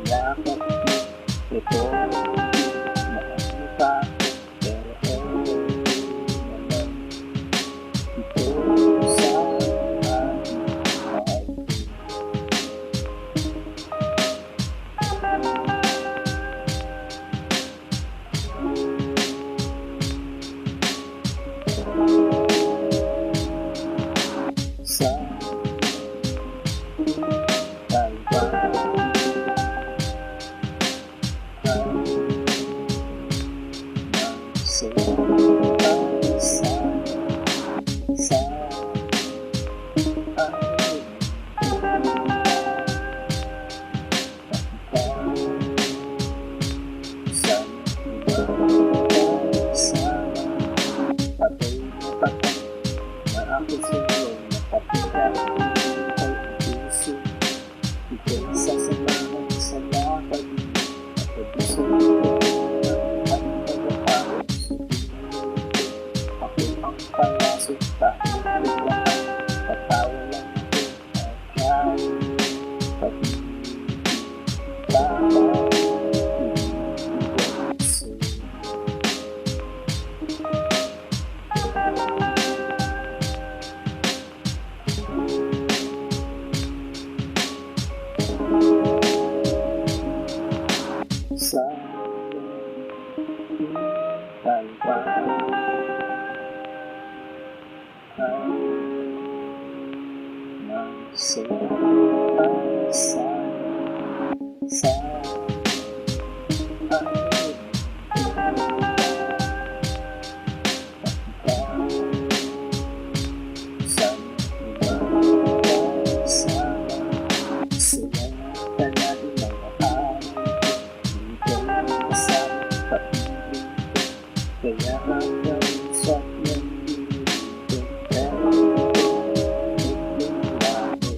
yakap mo. Ito, nakakita ko, pero naman ito sa aking mahal. Sa sa talpa ay nagsasasan sa akin sa ibang kasama sila palagi ng kaya hanggang sa nandito pero yung labo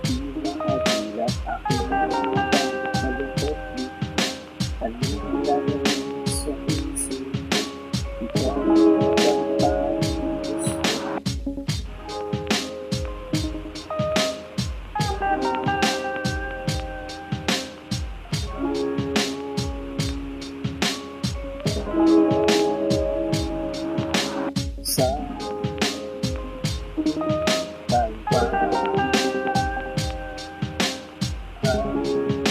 di makabilat ako malungkot dito anong lalawin sa isip ikaw ang parang gusto sa talpa ay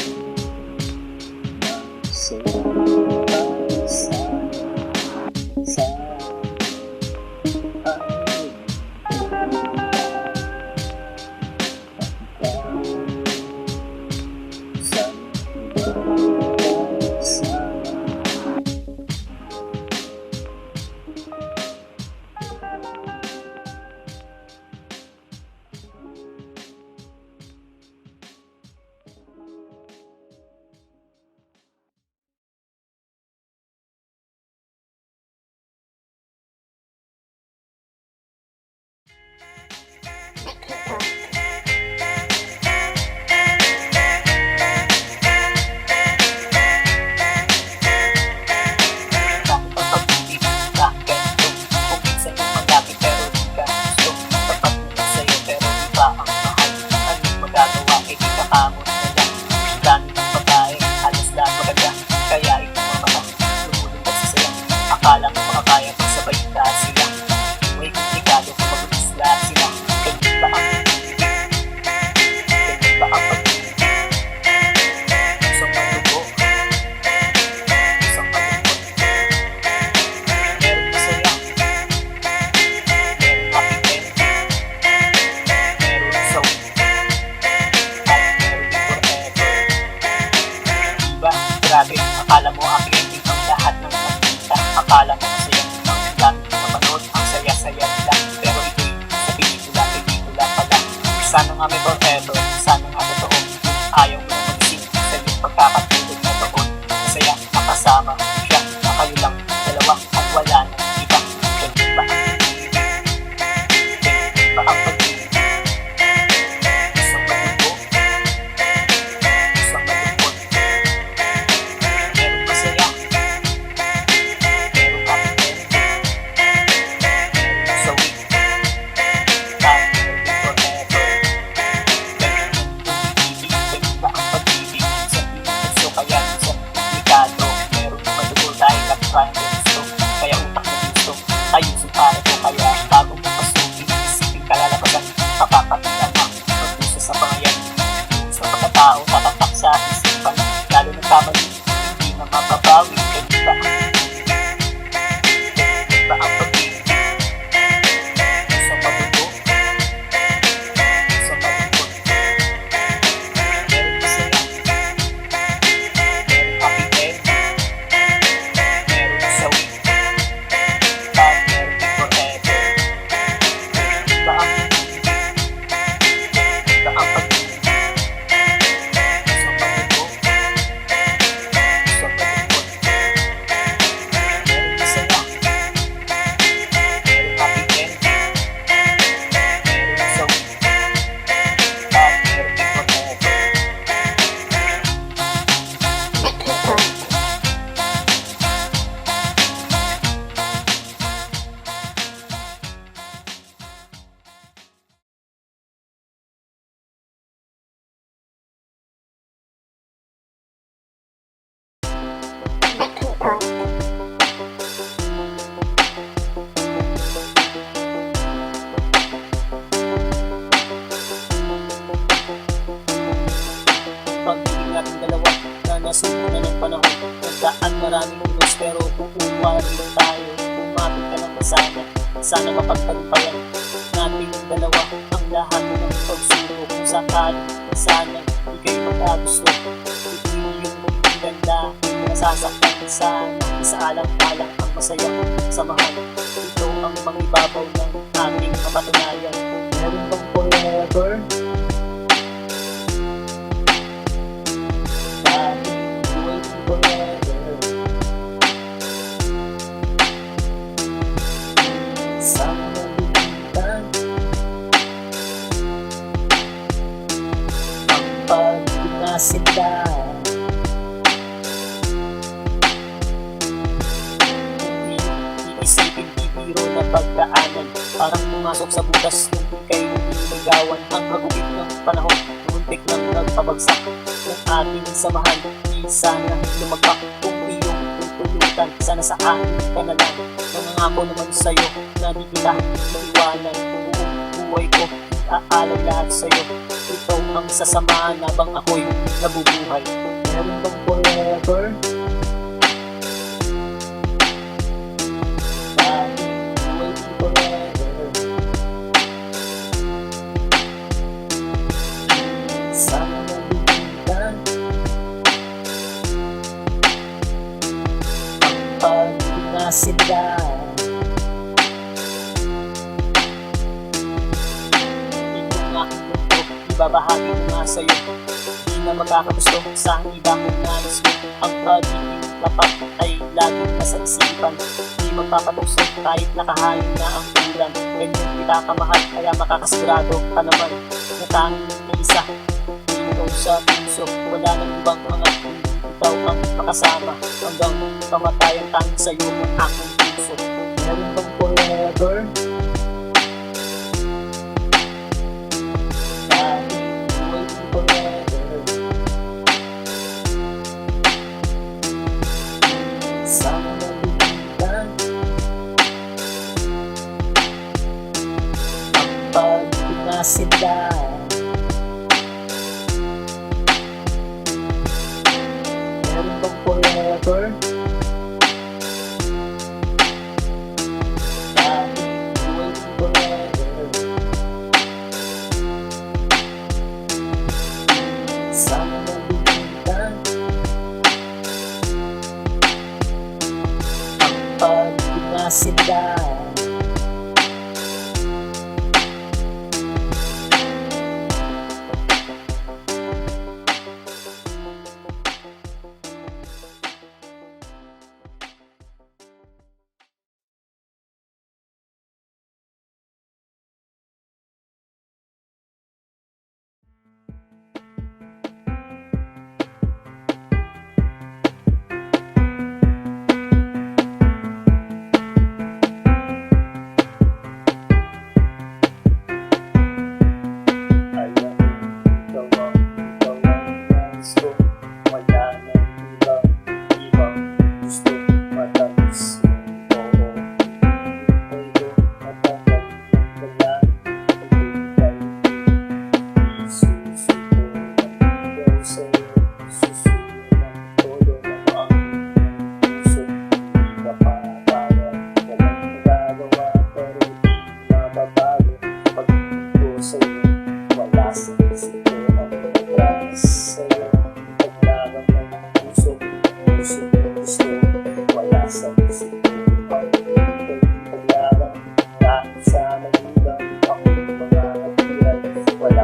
maraming unos pero kukuha rin tayo. Kumapit ka lang sana, sana mapagtagumpayan nating dalawa ang lahat ng pagsubok. Kung sakali sana ika'y magkagusto, ito yung ganda, nasasaktan sana. Isaalang-alang ang masayang samahan. Ito ang mangibabaw ng ating kapatunayan. Meron bang forever? Sila kung iisipin bibiro na pagdaanan, parang pumasok sa butas nung ika'y nililigawan. Ang hagupit ng panahon, muntik nang nagpabagsak ng ating samahan. Di sana lumagpak kung iyong tutulutan, sana sa akin ka na lang. Nangangako naman sa'yo na di kita iiwanan. Buong buhay ko iaalay lahat sa'yo. Ito ang sasamahan habang ako'y nabubuhay. Meron bang forever? Waiting forever. Sana nalimutan kapag na sila. Ibabahagi ko nga sa'yo, di na magkakagusto sa ibang nais ko. Ang pagiging tapat ay laging nasa isipan, di magpapatukso kahit nakahain na ang ulan. Ganyan kita kamahal, kaya makakasigurado ka naman na tanging isa ikaw sa puso. Wala nang ibang mga ikaw ang makasama hanggang kamatayan. Tanging sa'yo ang aking puso. Meron bang forever? Sana nalimutan kapag na sila. Meron bang forever? Waiting forever. Sana nalimutan kapag na sila.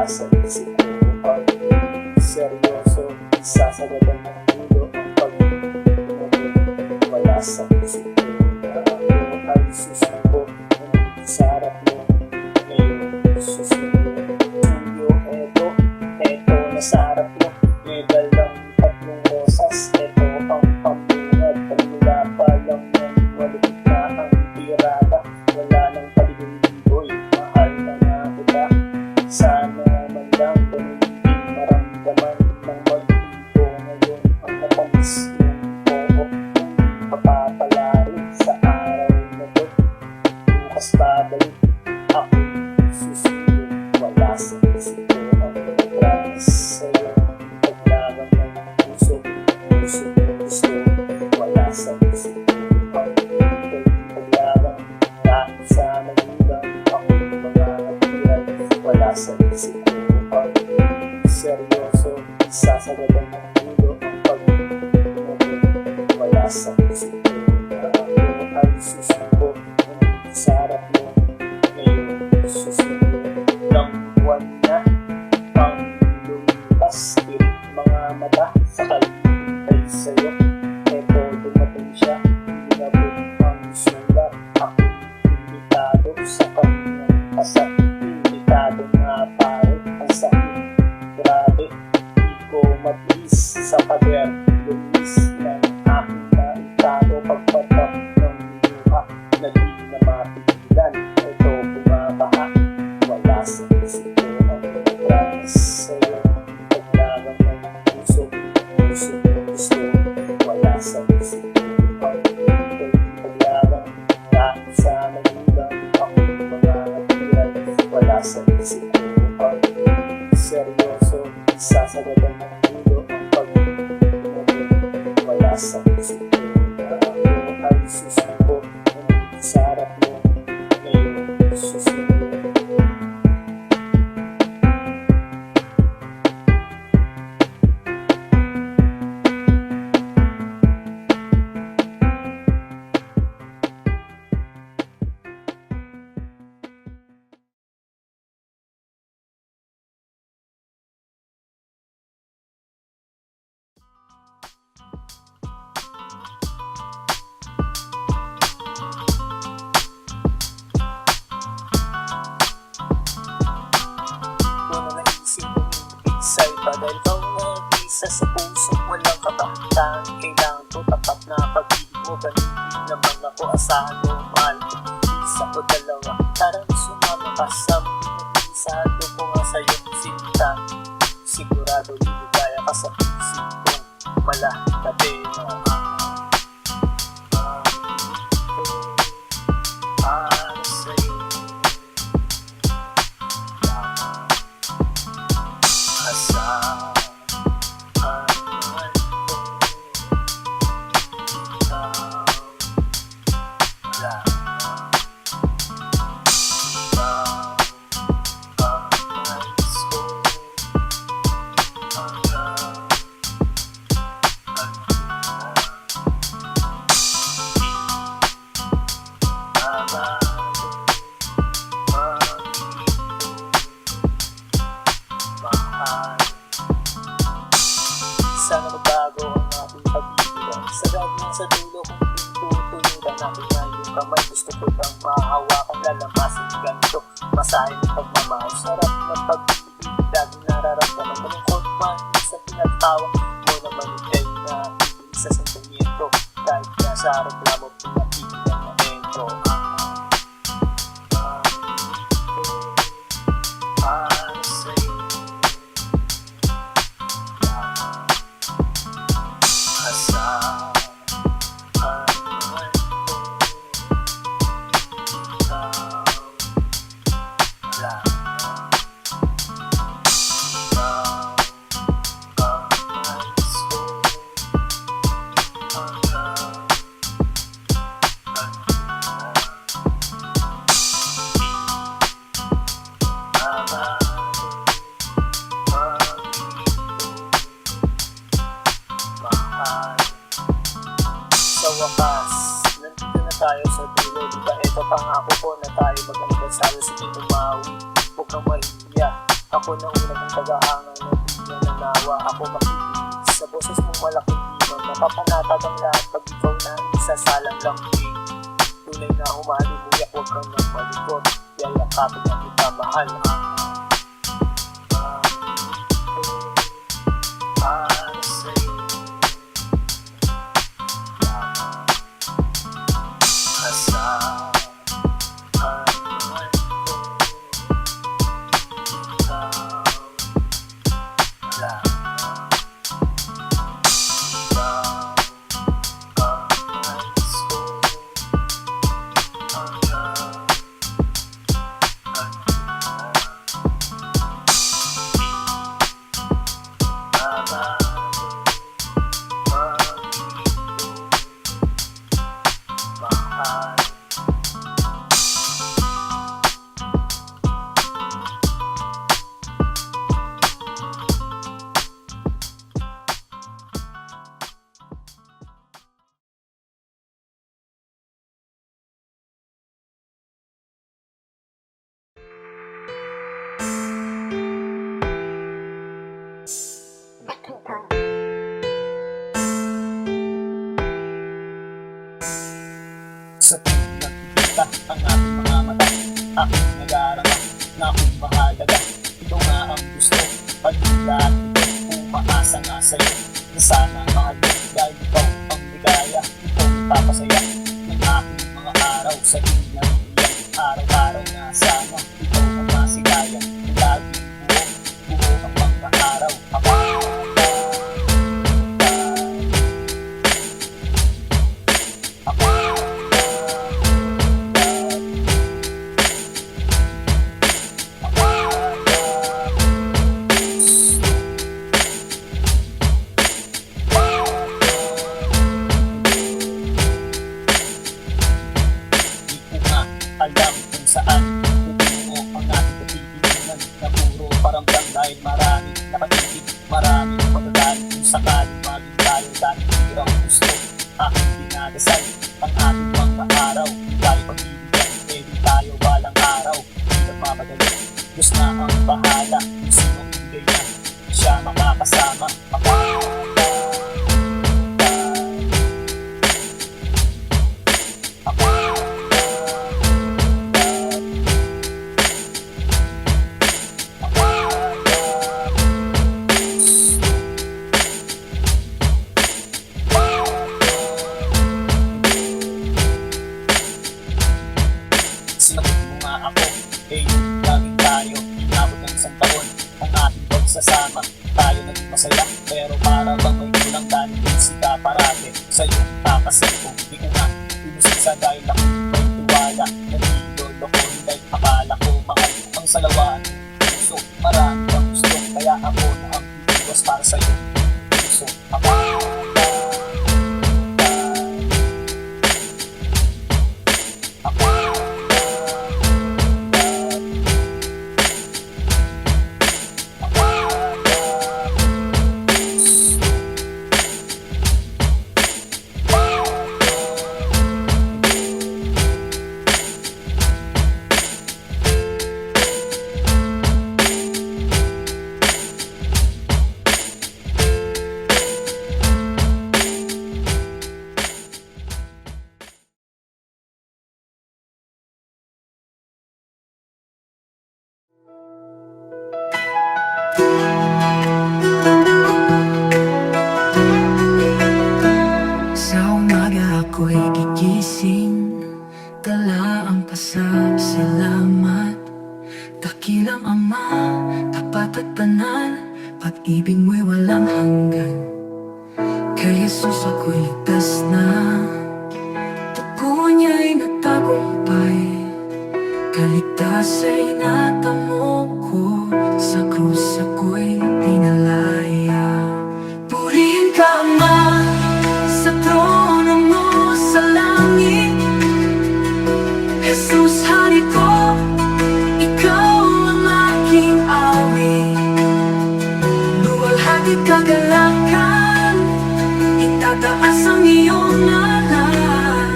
Sa isip ko ang seryoso, sasagadan ng ulo ang pag-ibig. Wala sa isip ko na ako ay susuko sa harap mo. Ngayon susuko tuyo, eto na sa harap mo. May dalang tatlong rosas, eto ang pambungad. Pagmula pa lang yan, walipit na ang tirada. Wala nang paligid-ligoy, mahal na nga kita. Sana man lang ganun din maramdaman ng mag-ibo. Ngayon ang matamis yung oo, papapalarin sa araw na to. Bukas babalik ako'y susunod. Wala sa isip ko ang promise sa'yo. seryoso, sasagatan ng ulo ang pag-ibig. Wala sa isip ko na ako ay susuko nandito sa harap mo. Ngayon susuko ng buwan na pang lumipas. Tirik mga mata sa kalibay sa'yo. Eto dumating siya, inabot ang sulat. Ako imbitado sa kanyang kasal. Imbitado na pare ang sakit. Grabe, di ko matiis sa pader. Lumis ng aking naitado pagpatak ng luha na di na mapigilan. Ito bumabaka, wala sa isip ko ang pagras sa'yo. Paglagang ng puso, puso ko gusto. Wala sa isip ko ang paglagang kahit sa magulang ako mga natiyan. Wala sa isip ko ang seryoso, sasagatan ng ulo ang pag-ibig. Wala sa isip ko na ako ay susuko nandito sa harap mo. Ngayon susuko. Sa iba dahil ikaw nag-isa sa puso, walang kabahatan. Kailangan ko tapat na pag-ibig mo. Ganun din naman ako, asahan mo, mahal ko. Isa ko dalawa, tara sumama ka sa mag-isa. Ito ko nga sa'yo sinta. Sigurado liligaya ka sa isip kong malakate na para sa'yo. Asahan man ko, ikaw lang. Ikaw ang nais ko hanggang magpuna. Mahal, sana magbago ang aking pag-ibigan. Sagad mo sa dulo kung pintutunuran aking ngayong kamay. Gusto ko bang mahawakan, lalamasin ganito. Masahin ng pagmamahal, sarap ng pag-ibig. Laging nararamdaman, malungkot man sa pinagtawa mo naman ikay na ibig sa sentimiento. Kahit na sa reklamo, pinatigan na entro. Para sa'yo asahan man ko, ikaw lang. Ikaw ang nais ko hanggang magpuna. Mahal, sa wakas, nandito na tayo sa dulo. Diba ito pangako ko na tayo mag-anibersaryo. Sige umawi, huwag kang mahiya. Ako na una mong tagahangan na di na nanawa. Ako makikinig sa boses mong malaking dimang. Napapanatag ang lahat pag ikaw na isasalang lang. Tunay na umalimuyak, huwag kang nang malikot. Yayakapin na kita mahal. Para sa'yo asahan man ko, ikaw lang. Ikaw ang nais ko hanggang magpuna. ang ating mga mata. Aking nag-aarama na kung mahalaga, ito nga ang gusto. Pag-ila at ito, umaasa nga sa'yo na sana mahal mo, dahil ikaw ang ligaya. Ikaw ang papasaya ng aking mga araw. Sa dulang iyan, araw-araw na sana ikaw ang masigaya. Laging buo ang mga araw. Alam kung saan pupungo ang ating pagtitinan na puro paramdam dahil maraming nakatitig, maraming magagaling kung sakaling maging tayo dahil hirang gusto. Aking dinadasal ang ating mga araw, tayo pagbibigyan, pwede tayo balang araw. Hindi nagmamadali, Diyos na ang bahala, kung sino hindi yan, siya makakasama. Sinagot mo nga ako, laging tayo inabot ng isang taon. Ang ating pagsasama, tayo naging masaya, pero para bang may kulang dahil sika parate sa iyong takasin ko. Di ko nga inusin dahil ako may tiwala, nagilolo ko dahil akala ko mahal ang salawaan. So marami kang gusto, kaya ako na ang iwas para sa iyo. So ako'y gigising, dala ang pasasalamat. Dakilang Ama, tapat at banal, pag-ibig mo'y walang hanggan. Kay Jesus ako'y ligtas na, dugo niya'y nagtagumpay. Kaligtas ay natamo ko, sa krus ako'y pinalaya. Purihin ka Ama, sa trono mo sa langit. Jesus, hari ko, ikaw ang aking awit. Luwalhati kagalakan, itataas ang iyong ngalan.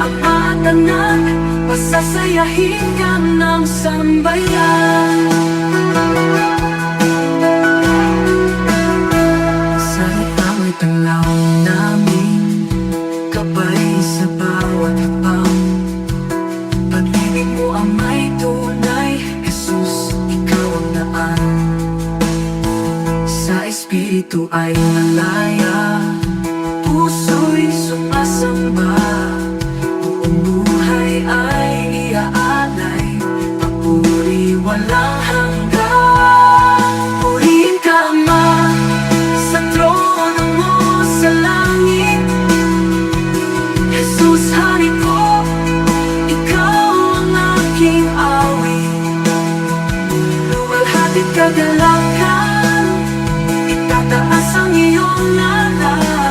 Ama at anak, pasasayahin ka ng sambayan. Sa itao'y tanglaw namin, gabay sa bawat hakbang. Pag-ibig mo ang may tunay, Jesus, ikaw ang daan. Sa Espiritu ay malaya, puso'y sumasamba. Buong buhay ay iaalay, papuri walang hanggan. Purihin ka Ama, sa trono mo sa langit. Jesus, hari ko, ikaw ang aking awit. Luwalhati't kagalakan, itataas ang iyong ngalan.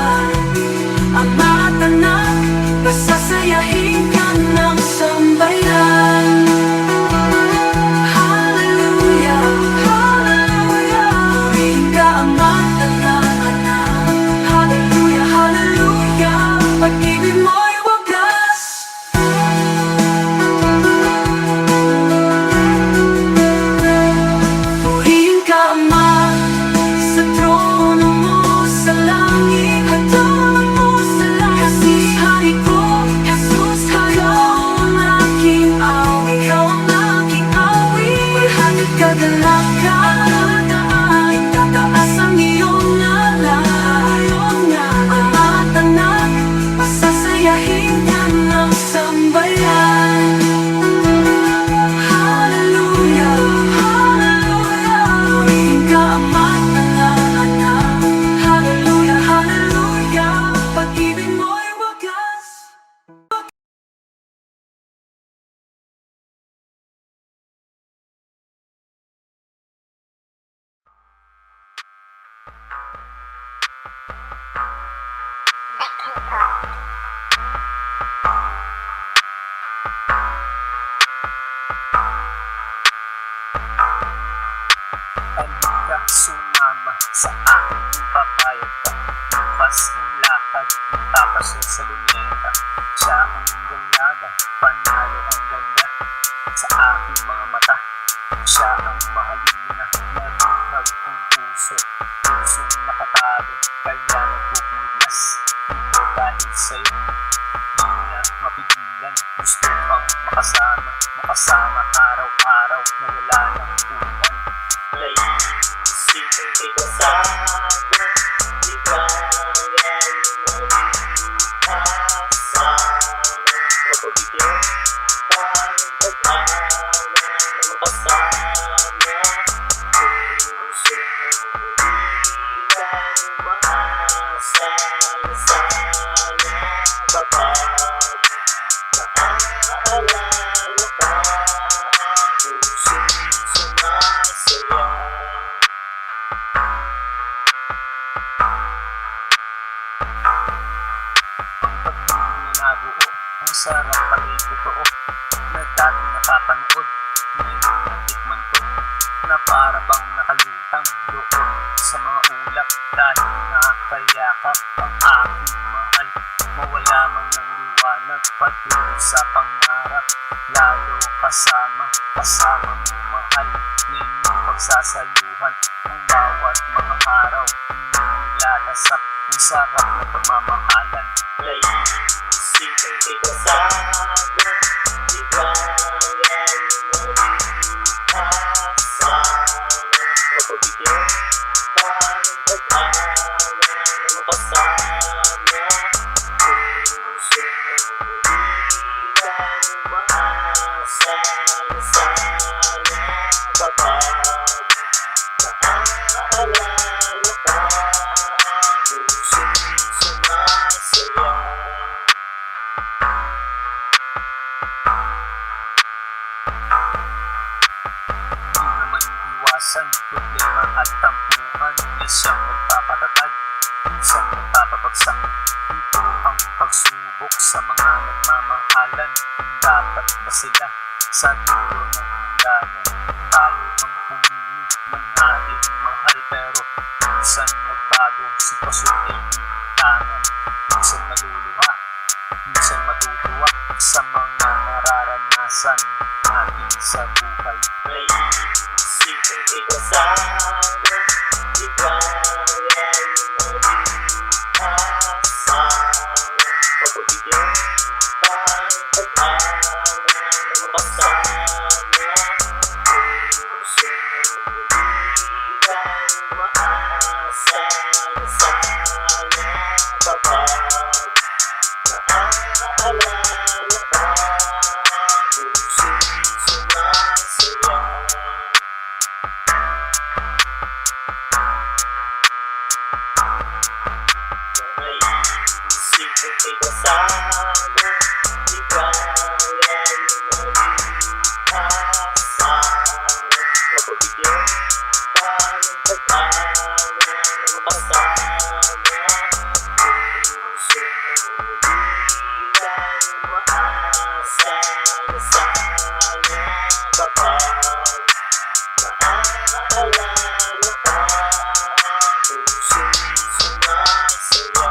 aking papayag ka. Bukas ng lakad, tapas siya sa luneta. Siya ang dalaga, panalo ang ganda. Sa aking mga mata, siya ang mahalina. Nabuhag ang puso, pusong nakatago. Kaya nagpupumiglas, ito dahil sa'yo. Di na mapigilan, gusto pang makasama araw-araw na wala ng ulan. Naisipin kasama, di kaya kasama. Mapabigyan pa ng pag-asa na makasama. Puso di lang umaasa na sana kapag naaalala ka. Pusong sumasaya. Nabuo, ang sarap pala'y totoo na dati napapanood. Ngayon natikman ko na para bang nakalutang doon sa mga ulap. Dahil nakakayakap ang aking mahal, mawala man ng liwanag patuloy sa pangarap. Lalo kasama mo mahal, na inyong pagsasaluhan ang bawat mga araw. Inyong lalasap ang sarap na pagmamahalan. Naisipin kasama, di kaya kasama. Mapabigyan pa ng pag-asa na makasama. Puso di lang umaasa na sana kapag naaalala ka. Pusong sumasaya. Di naman iwasan problema at tampuhan na siyang nagpapatatag, minsan nagpapabagsak. Ito ang pagsubok sa mga nagmamahalan. Dapat ba sila sa dulo ng hangganan? Tayo ang pumili ng ating mahal, pero minsan nagbago, sitwasyon ay tangan. Minsan maluluha, minsan matutuwa sa mga nararanasan natin sa buhay. Naisipin kasama, di kaya kasama. Mapabigyan pa ng pag-asa na makasama. Puso di lang umaasa na sana kapag naaalala ka. Pusong sumasaya. Naisipin kasama, di kaya kasama. Mapabigyan pa ng pag-asa na makasama. Puso di lang umaasa na sana kapag naaalala ka. Pusong sumasaya.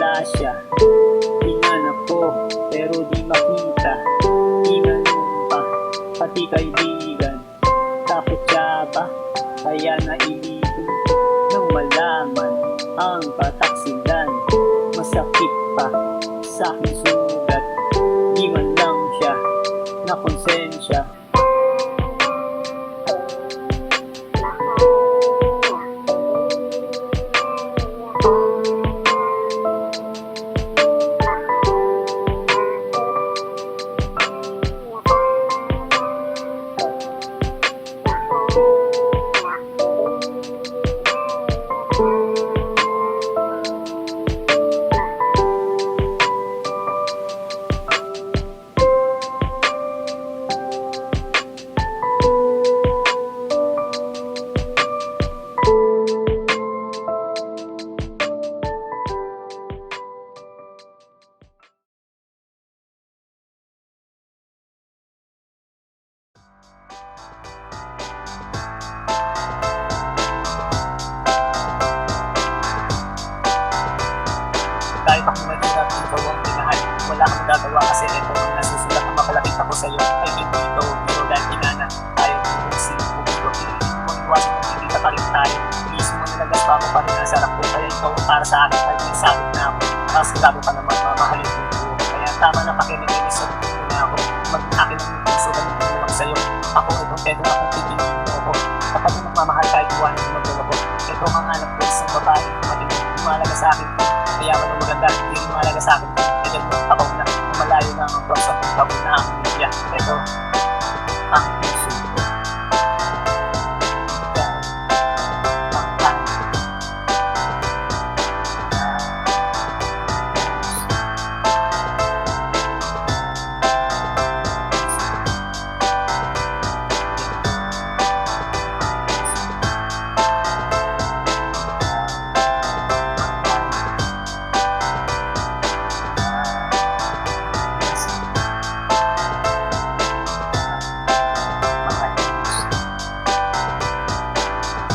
wala siya. Hinanap ko pero di makita. Tinanong pa pati kaibigan. Takot siya ba? Kaya nailigo nang malaman ang kataksilan. Masakit pa sa aking sugat. Di man lang siya na konsensya. Kahit ako mahirap, ikaw ang pinahal. Wala kang magagawa kasi ito ang nasusulat ang mapalapit ako sa'yo. Ay hindi ito, pero dahil kinana. Tayo pupusin, pupusin. Huwag iwasan mo, hindi ka pa rin tayo. Iisip mo nalagas pa mo pa rin ang sarap ko. Kaya ikaw para sa akin ay may sabit na ako. Mas lalo ka naman mamahalin mo ko. Kaya tama na pakinig-inis sa puso na ako. Mag-akin ang puso na hindi naman sa'yo. Ako itong pwede akong pipiliin mo ako. Kapag mo magmamahal kahit iwanan mo magdala ko. Ito ang anak ko isang babae. Matinig, lumalaga sa akin. Kaya man ang maganda, hindi rin mahalaga sa akin. Kaya mo tabaw na, malayo na ang tuwag sa pagtabaw na ang media. Ito, ang puso ko.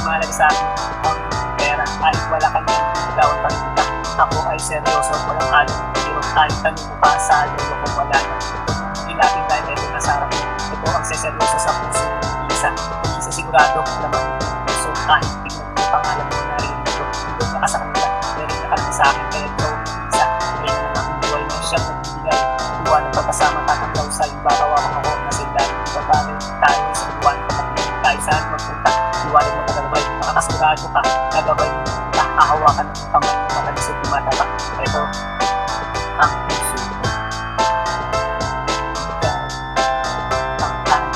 Mahalaga sa akin ang pera kahit wala ka nang bigawan pa rin kita. Ako ay seryoso, walang halong pero kahit tanong mo pa sa lolo kung wala na. Huwag mong ilapin dahil ito nasa harap mo. Ito ang seseryoso sa puso ng isa. Isa sigurado naman yung puso kahit tingnan mo pangalan mo na rin ito. Hindi na ka sa kanila, pero nakalaki sa akin kaya ikaw ang isa. Kaya na ang buhay na siyang nagbibigay. Tuwa ng pagkasama tatanggaw sa ibarawawang ako na sila. Ibabagay tayo sa buwan kapatid kahit saan magpunta. Iwanan mo tagalabay, makakasigurado ka, nagabay mo, nakahawakan ng kamay mo matalisod tumataba. Ito, ang puso ko. Ikaw, ang tayo.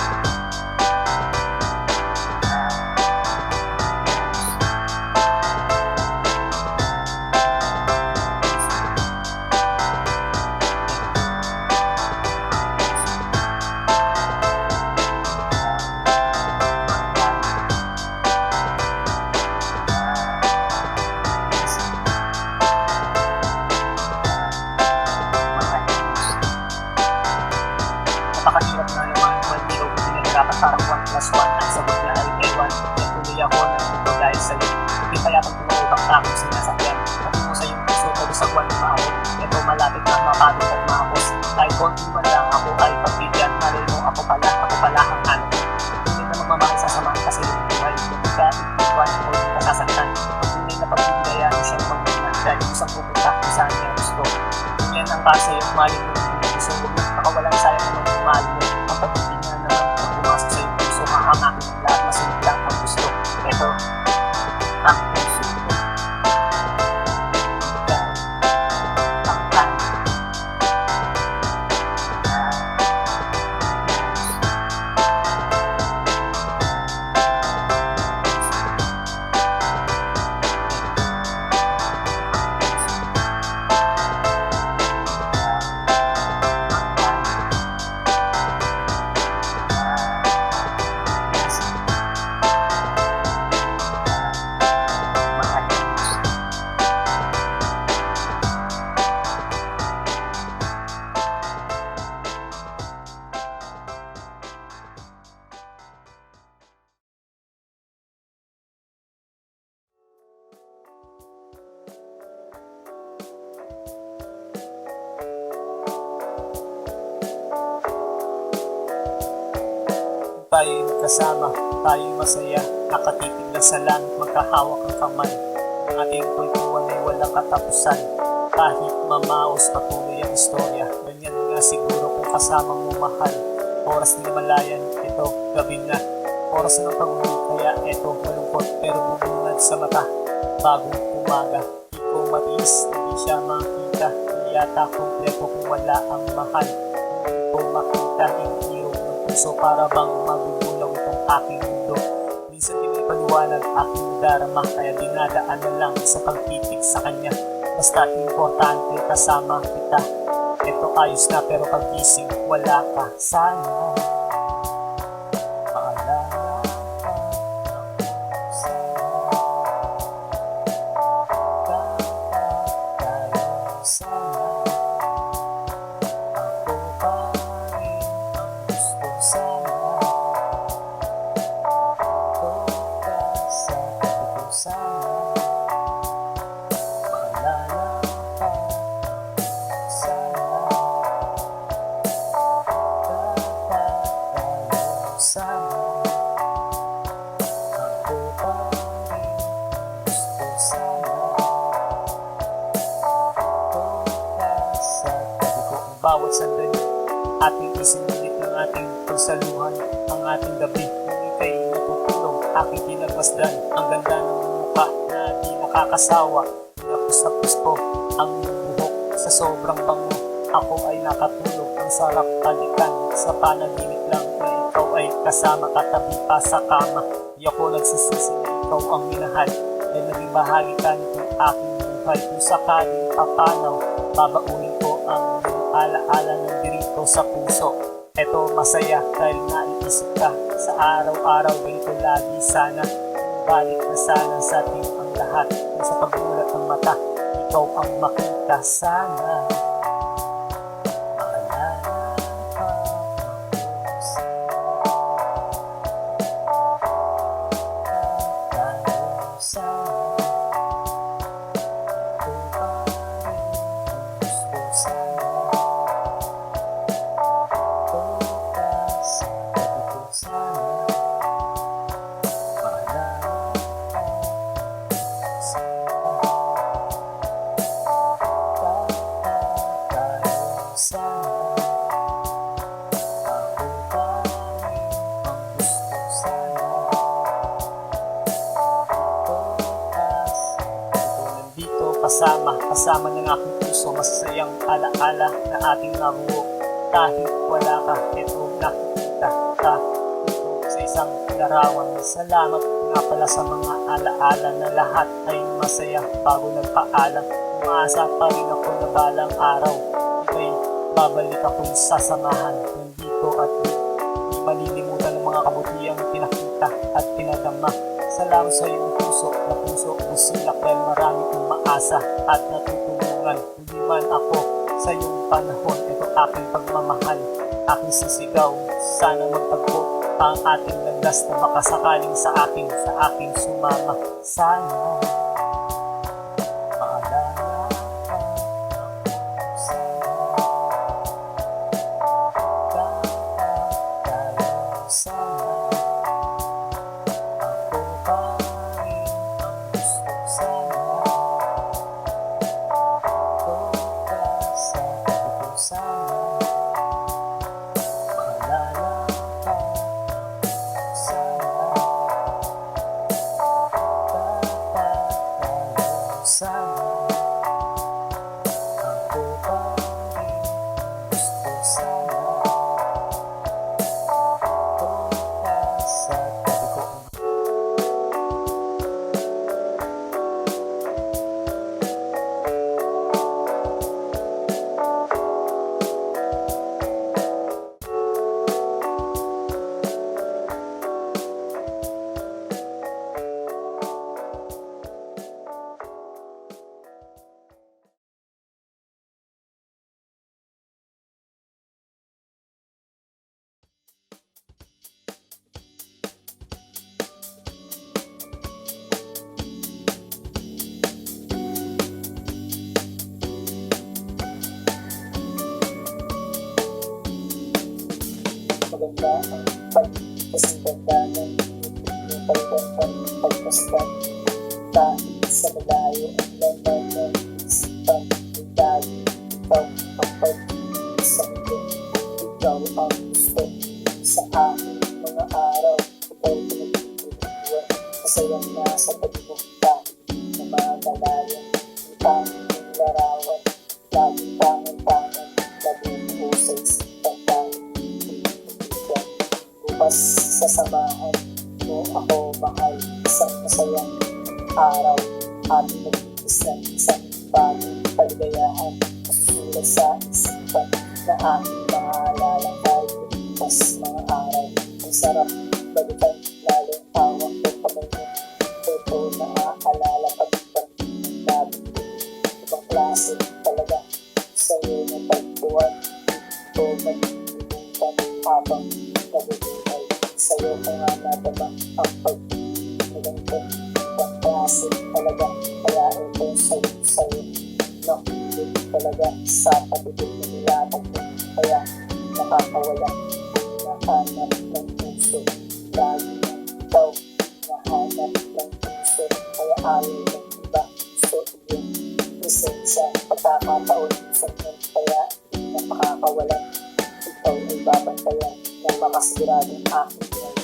Napakahirap na naman kung hindi ko pinahirapan parang 1 plus 1 ang sagot na ay ewan. Kaya tuloy ako na ito dahil sa'yo. Hindi kaya kung tumawag ka kung sinasakyan. Patungo sa iyong puso o sa buwan ng maawot. Ito malapit na mapagod at maapos. Kahit konti man lang ako ay pagbigyan. Malay mo ako pala ang hanap. Hindi na magmamahal sa samahan kasi yung buhay. Hindi ka ibuwan o hindi ka sasaktan. Hindi na pagbigayan siyang magmuna dahil isang pupunta kung saan niya gusto. Yan ang para sa'yo, malay mo yung puso. Huwag na nakawalang sayang naman yung mahal mo. Ang pag-ibig nga naman pag pumasok sa iyong puso, makakakin ng lahat masunod lang ang gusto. Ito, ang puso ko. Ikaw, ang tayo. tayo'y magkasama, tayo'y masaya, nakatitig lang sa langit, magkahawak ang kamay. Ang ating kwentuhan ay walang katapusan, kahit mamaos patuloy ang istorya. Ganyan nga siguro kung kasama mo mahal. Oras na malayan, ito, gabi na. Oras ng pag-uwi, kaya ito, malungkot pero bubungad sa mata. Bagong umaga, di ko matiis, hindi siya makita. Hindi yata kompleto kung wala ang mahal. Hindi ko makita yung irog ng puso para bang magugulaw itong aking mundo. Minsan di may paliwanag aking darama, kaya dinadaan na lang sa pagtitig sa kanya. Basta importante kasama kita. Ito ayos na pero pagising wala ka. Sana maalala ka ako. Sana tayo. Sana ako pa rin ang gusto. Sana ito ka sa tabi ko. Sana maalala ka. Sana sana ako pa rin gusto. Sana ito ka sa tabi ko. Ang bawat sandali ating isinulit ng ating pagsaluhan, ang ating gabi kung ika'y natutulog, aking pinagmasdan ang ganda ng mukha na di nakakasawa. Pinapus-tapus ko ang buhok sa sobrang bango. Ako ay nakatulog, ang sarap halikan sa panaginip lang na ikaw ay kasama, katabi pa sa kama. Di ako nagsisisi na ikaw ang minahal, ay naging bahagi ka nitong aking buhay. Kung sakaling papanaw, babaunin ko ang iyong alaala ng dirito sa puso. Eto masaya dahil naiisip ka sa araw-araw, ganito lagi sana. Balik na sana sa ating ang lahat, kung sa pagmulat ng mata, ikaw ang makita. Sana kasama ng aking puso, masasayang alaala na ating nabuo. Kahit wala ka, ito nakikita ka dito sa isang larawan. Salamat nga pala sa mga alaala na lahat ay masaya bago nagpaalam. Umaasa pa rin ako na balang araw ika'y babalik akong sasamahan. Nandito at di malilimutan ng mga kabutihang pinakita at pinadama. Salamat sa iyong puso na puso busilak dahil marami kong maasa at natutulungan. Hindi man ako sa iyong panahon, ito aking pagmamahal, aking sisigaw. Sana magtagpo ang ating landas na baka sakaling sa aking sumama. Sana maalala ka ako. Sana tayo. Sana maganda ang pag Kasing ganda ng yung pagkakang pagpastan. Kahit sa malayo ang laman ng isipan. May dali, ikaw ang pag-isa ko. Ikaw ang gusto sa aking mga araw. Ikaw pinagtutuluan. Masayang nasa tabi mo kahit na magalayan. Ang tanging larawan. Laging tangan-tangan. Laging po sa isipan tayo. Bukas sa samahan mo ako mahal. Isang masayang araw. Ating nag-iis ng isang bagong kaligayahan. Masusulat sa isipan na aking maalala kahit bukas mga araw. Ang sarap balikan lalo hawak ko kamay mo. Ito naaalala pag-ibang nabi. Ibang klase talaga sa'yo na pagbuwan. Ito mag-ibutan habang nabubuhay. Sa'yo ko nga nadama ang pag-ibang ko. Ibang klase talaga kaya ito sa'yo. Nakulit talaga sa patibig na nilatag mo. Kaya nakakawala. Nahanap ng puso. Lagi na ikaw. Nahanap ng puso. Kaya ayaw ng iba. So iyong presensya. Pagkakataon sa inyo. Kaya napakakawala. Ikaw ay babantayan. Napakasiguradong aking yan.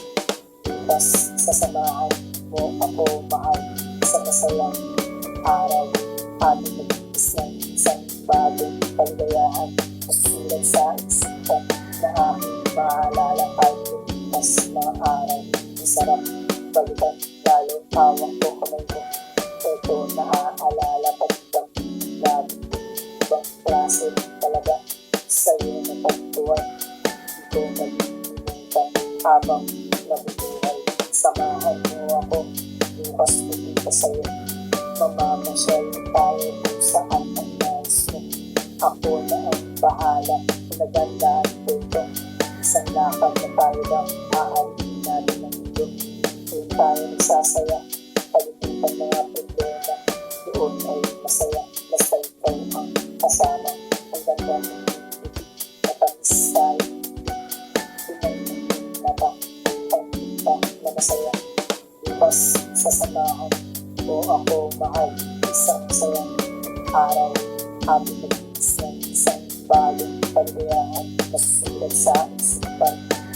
Bukas sa samahan mo ako mahal. Sa masayang araw. Ating nag-iis ng isang bagong kaligayahan. Masusulat sa isipan na aking maalala kahit bukas mga araw. Ang sarap balikan lalo hawak ko kamay mo. Ito naaalala pag-ibang nabi. Ibang klase talaga sa'yo na pagtuwan. Ito nag-iimutan habang nabubuhay. Samahan mo ako bukas pupunta sa'yo. Mamamasyal tayo kung saan ang nais mo. Ako na ang bahala. Pinagandaan ko ito. Isang lakad na tayo lang. Aalin natin ang mundo. Doon tayo nagsasaya. Palimutan mga problema. Doon ay masaya. Basta ikaw ang kasama. Ang ganda ng ibig. Matamis tayo. Pinagmamit na ba? Pagkita na masaya. Bukas sa samahan mo ako mahal. Isang masayang araw. Ating nag-iis ng isang bagong kaligayahan. Masusulat sa isipan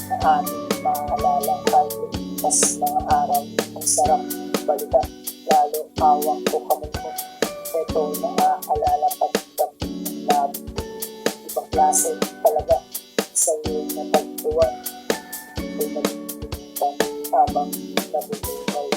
na ating maalala kahit bukas mga araw. Ang sarap balikan lalo hawak ko kamay mo. Ito naaalala pag-ibang nabi. Ibang klase talaga sa'yo na pagtuwan. Ito nag-iimutan habang nabubuhay.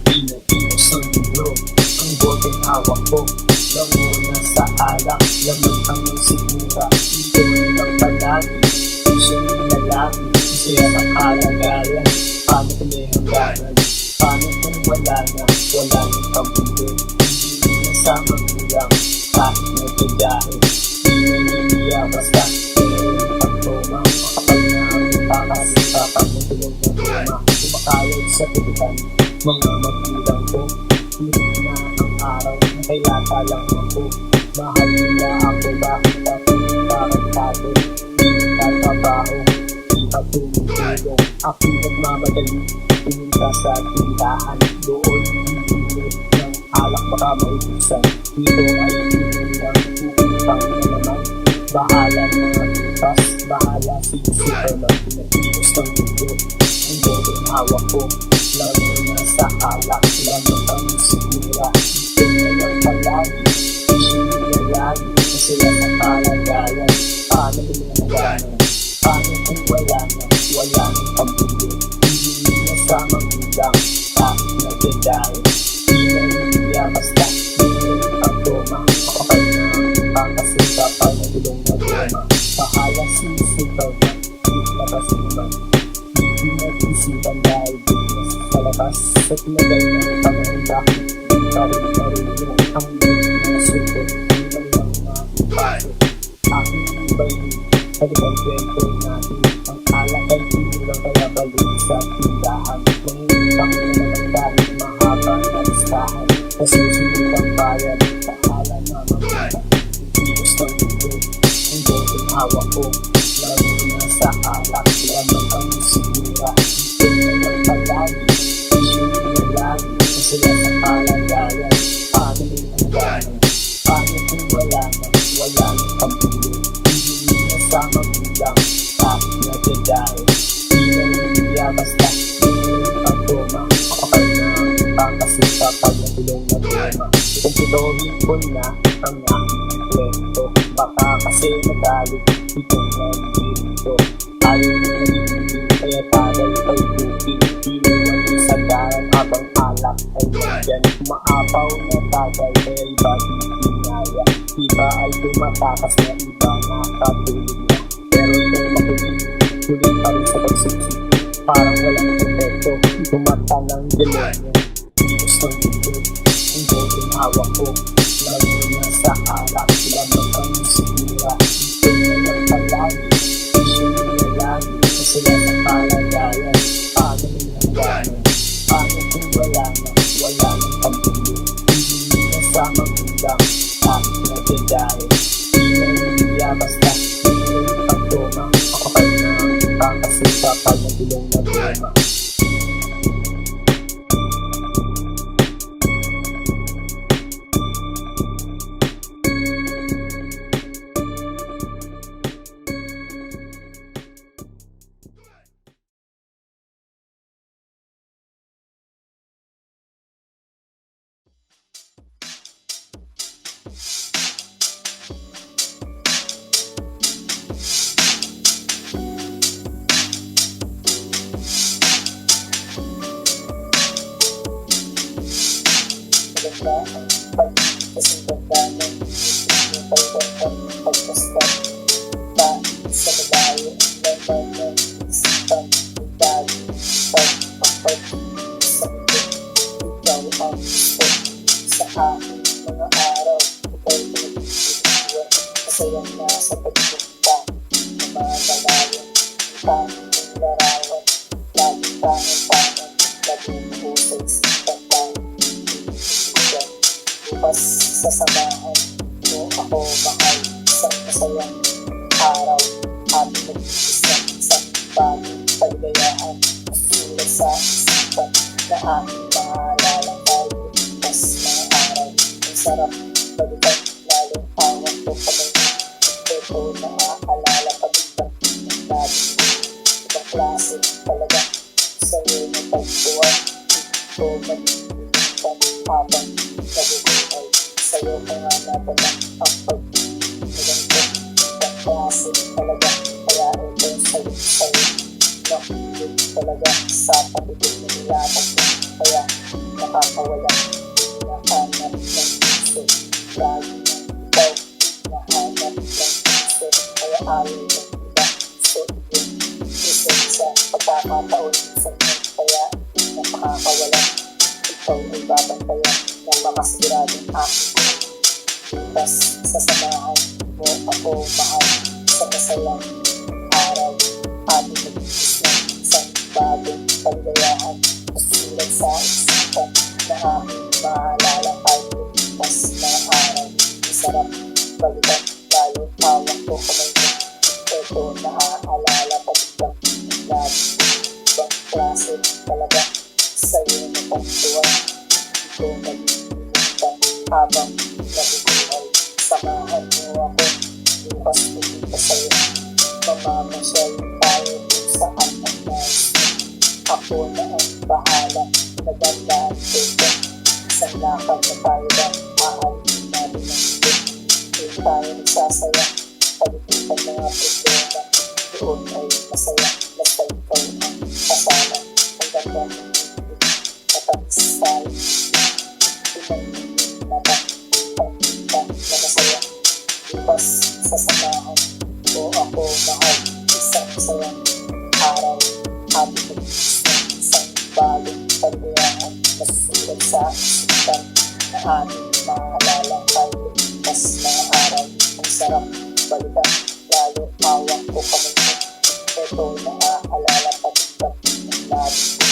Pinag-iwas ng libro, ang boteng hawak ko. Nanguna sa alak, laman ang sigura. Ito nilang palagi, puso ng lalaki. Masaya sa kalagayan, paano kung may hangganan? Paano kung wala na pamilya? Hindi na sa magulang, kahit may pagdahe. Di naniniya basta, mayroon pagtoma. Makapal na ang takas, kapag natulog ng tuma. Kumakayod sa tutukan, mga magulang ko. Hirap na ang araw na kay lata lang ako. Mahal nila ako, bakit ako tarantado? Di nagtatrabaho, di pa tumutulong. Ako nagmamadali, pumunta sa tindahan. Doon bibili ng alak baka maubusan. Dito ay inumin ng upang na naman. Bahala mga itas, bahala si Superman. Pinag-iwas ng mundo, ang bote ang hawak ko. Lalo na sa alak, lamang ang sigura. Ito na lang palagi, isyo nila lagi. Masaya sa kalagayan, paano pinanaganan? Paano kung wala nang pamilya? Hindi na sa magulang, kahit nagdadaan. Di na hindi basta, di na ang toma. Makapal na ang kasi kapal na gulong na toma. Bahala si lumipas sa tinagal ng panahon, bakit di pa rin marunong ang mga suko ng mga paso? Aking iba'y halikan kwento natin, ang alak ay pinulang kaya balik sa tindahan. Mangingitang na naman dahil mahaba na listahan, kasi susunod ang bayad sa ala na magkita. Itigos ng mundo, ang botong hawak ko, lalo na sa alak, lamang ang sigura. Ito na lang palagi, isyo na lagi, kasi sila sa kalagayan. Paano rin ang gano'n? Paano kung wala nang pamilya? Hindi na sa magulang, bakit na dadahin? Di na niliya basta, di na rin pagtoma. Kapag na ang pangkasita pag nagulong na tema. Kung pituhin ko na ang aking kwento, baka kasi nagalit itong nandito. Ayaw na nalilibig, kaya tagal ay booking. Di na yung sa daran habang alak ay nandyan. Umaapaw na tagal, kaya iba di pinaya. Iba ay tumatakas na iba nakatulog na. Pero ito makulit, tuloy pa rin sa pagsiksi. Parang walang epekto, tumata ng demonyo. Diyos ng mundo, ang botong hawak ko, lalo na sa alak, lamang ang sigura. Ito na lang palagi, isyo na lagi, kasi sila sa kalagayan. Paano rin ang gano'n? Paano kung wala nang pamilya? Hindi na sa magulang, bakit na dadahin? Di na niliya basta, di na rin pagtoma. Kapag na ang pangkasita pag nagulong na tema. Maganda ang pagkasintanda ng yung pagkakang pagkastan. Dahil sa malayo ang laman ng isipan, dahil pagpapag sa ito, ikaw ang gusto sa aking mga araw. Ika'y pinag-iwan, masayang nasa pagpunta na mga malayo. Tanging ng larawan, laging tangan-tangan, laging pusay isipan tayo. Bukas sa samahan mo ako mahal, isang masayang araw, ating nag-iisang isang bagong paligayaan. Masusulat sa isipan na aking maalala tayo, bukas mga araw. Ang sarap balikan, lalong hawak ko kamay. Ito na aalala pag-ibang ng natin. Ibang klase talaga sa'yo na pagkuhan. Ito mag-ibang habang nabubuhay. Sa'yo ka nga natanang ang pag-ibang ibang klase talaga. Kaya ito sa'yo nakulit talaga sa pag-ibig na nilatag mo. Kaya nakakawala, nahanap ng puso. Lagi ng ikaw, nahanap ng puso. Kaya ayaw ng iba, so yun. Isa sa pagkakataon sa inyo. Kaya napakakawala. Ikaw ay babantayan ng makasiguradong aking bukas sa samahan mo ako mahal sa masayang araw. Ating nag-iis ng isang bagong paligayaan. Masusulat sa isipan na aking maalala tayo bukas mga araw. Ang sarap balikan, lalo hawak ko kamay mo. Ito naaalala pag-ibang lagi. Ibang klase talaga sa'yo na pagtuwan. Ito nag-iintan habang nabubuhay. Samahan mo ako, bukas pupunta sa'yo. Mamamasyal tayo kung saan ang nais mo. Ako na ang bahala, nagandaan ko ito. Isang lakad na tayo ba, aalin natin ang ito. Doon tayo nagsasaya, paliputan mga problema. Doon ay masaya, basta ikaw ang kasama. Ang ganda ng ito, matamis tayo. Pinag-ibig na ba, pagkita na masaya. Bukas sa samahan ko ako mahal, isang masayang araw. Happy mag-isang isang bagong pagkaya. naaalala tayo mas mga araw. Ang sarap balikan, lalo hawak ko kamay mo. Ito naaalala pagkat ng labi ko.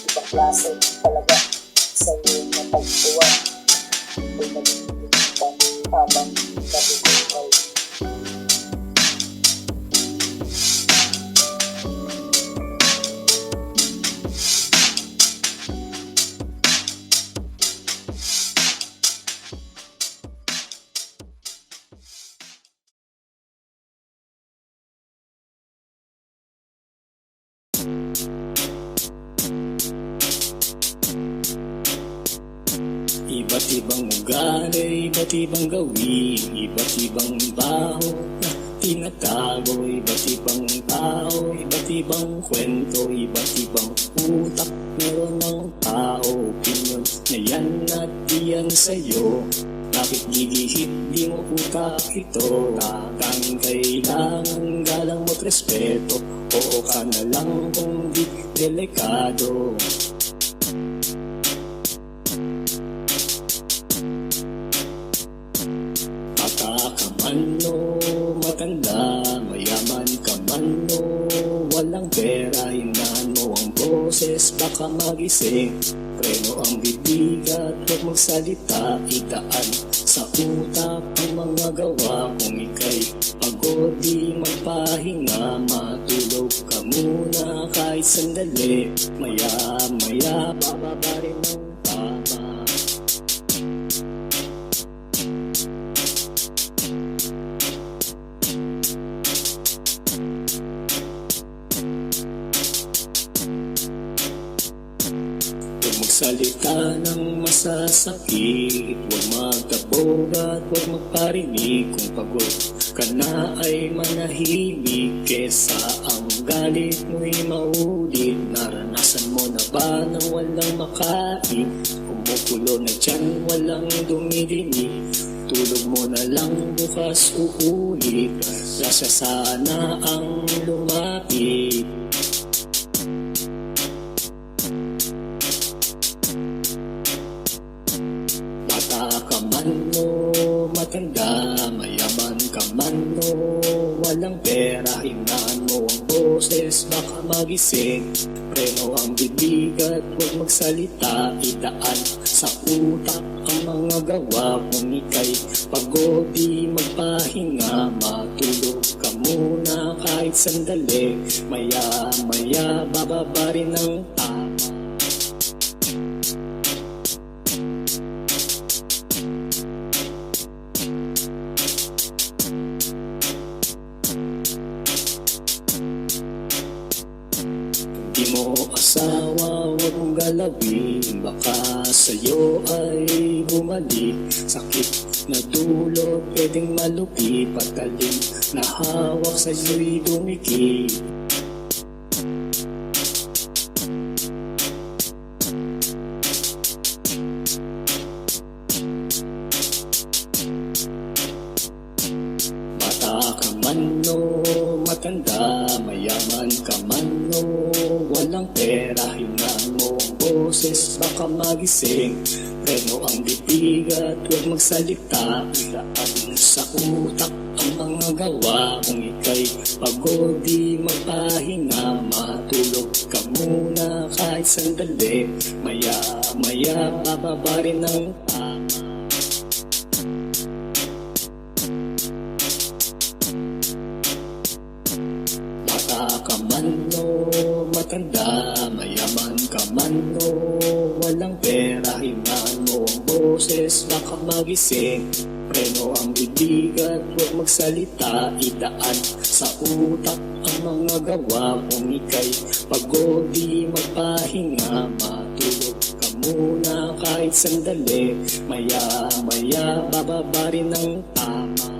Ibang klase talaga sa'yo na pagtuwa. Ako'y nalilimutan habang nabubuhay. Iba't ibang ugali, iba't ibang gawin, iba't ibang baho na tinatago, iba't ibang tao, iba't ibang kwento, iba't ibang utak. Meron ng tao, opinion na yan at diyan sa'yo. Bakit gigihit di mo utak ito? Tanging kailangan galang mo't respeto. Oo ka na lang kung di delikado. Ano, matanda, mayaman ka man o walang pera, hinaan mo ang boses, baka magising. Preno ang bibig at huwag magsalita, itaan sa utak ang mga gawa. Kung ika'y pagod, di magpahinga, matulog ka muna kahit sandali. Maya-maya, bababa rin ng tama. Salita ng masasakit, huwag magtabog at huwag magparinig. Kung pagod ka na ay manahimik, kesa ang galit mo'y maulit. Naranasan mo na ba nang walang makain? Kumukulo na dyan, walang dumidinig. Tulog mo na lang, bukas uulit. Grasya sana ang lumapit. Ka man o matanda, mayaman ka man o walang pera, hinaan mo ang boses, baka magising. Preno ang bibig at huwag magsalita, itaan sa utak ang mga gawa. Kung ika'y pagod, di magpahinga, matulog ka muna kahit sandali. Maya-maya, bababa rin ng tama. Di mo asawa, huwag mong galawin, baka sa'yo ay bumalik. Sakit na dulot, pwedeng malupit, patalim na hawak sa'yo'y dumikit. Bata ka man o matanda, mayaman ka man o walang pera, hinaan mo ang boses, baka magising. Preno ang bibig at huwag magsalita, ilaan sa utak ang mga gawa. Kung ika'y pagod, di magpahinga, matulog ka muna kahit sandali. Maya-maya, bababa rin ng tama. Ka man o matanda, mayaman ka man o walang pera, hinaan mo ang boses, baka magising. Preno ang bibig at huwag magsalita, itaan sa utak ang mga gawa. Kung ika'y pagod, di magpahinga, matulog ka muna kahit sandali. Maya-maya, bababa rin ng tama.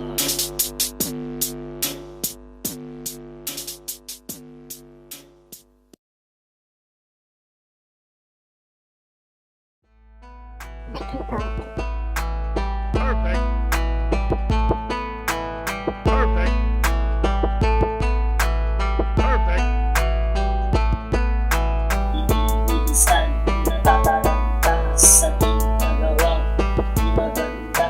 Perfect. Perfect. Perfect. Iisan, natataranta sa di nagawang di maganda.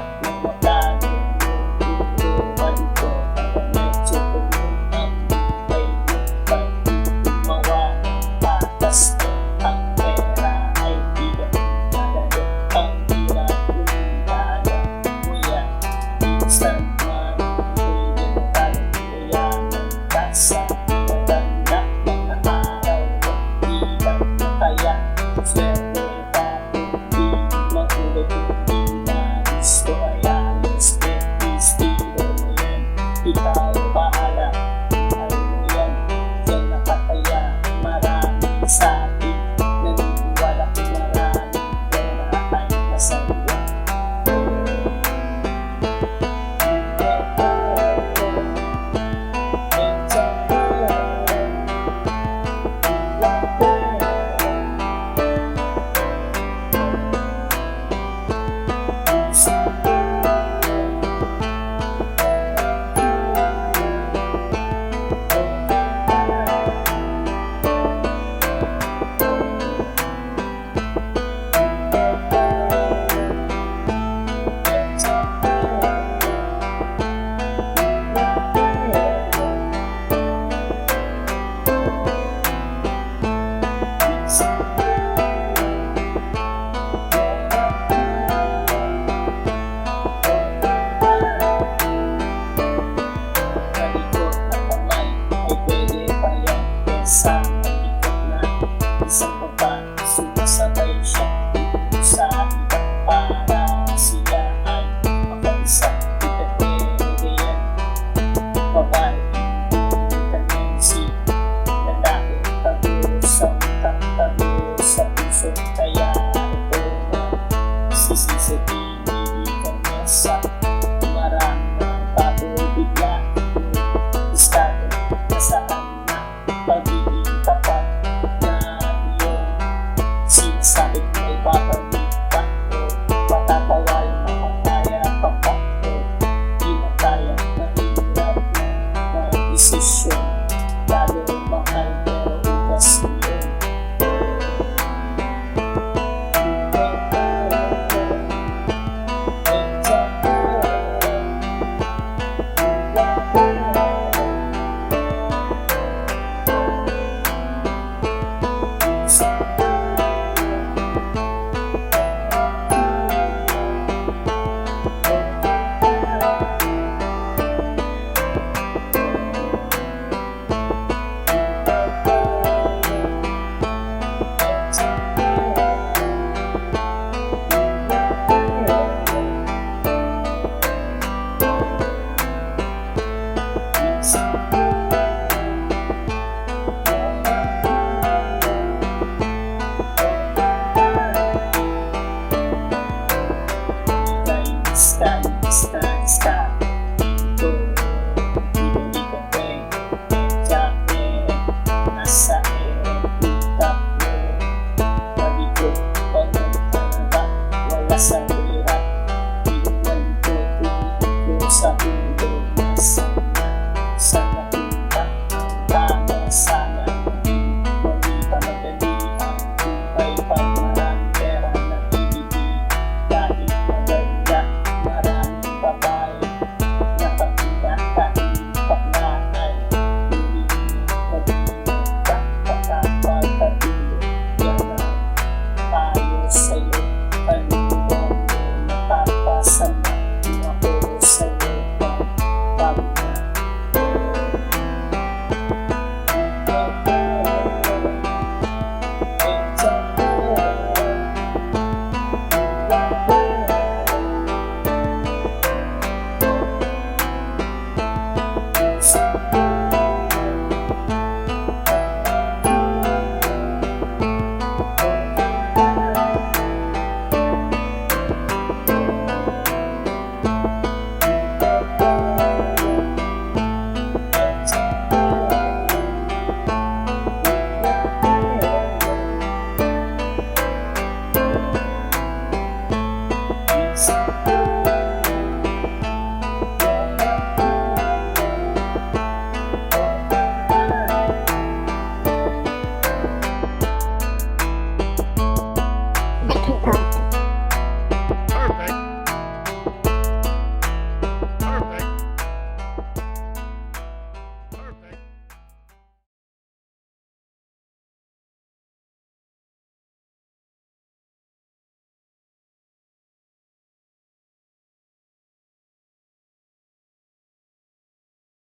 gusto ay ayos ko. Estilo mo yun, ikaw bahala. Ano mo yan, yan nakataya. Marami sa atin, naniniwala ko marami. Pera ay masaya. Malikot na kamay ay pwede pa yan. Kesa malikot na isang baba, sumasabay siya dito sa iba para sila ay makaisa. Pwede yan, babae, tendency, lalaki, tago sa utak, tago sa puso. Kaya ito na sisisipili ka niya sa marami ng bago bigla. Estado na saan na pagiging tapat na iyong sinasabi ko ay papalitan ko. Patatawal na kung kaya pa pa ko. Di na kaya na hirap na mag-desisyon. Lalo mahal pero ugas yun. Sky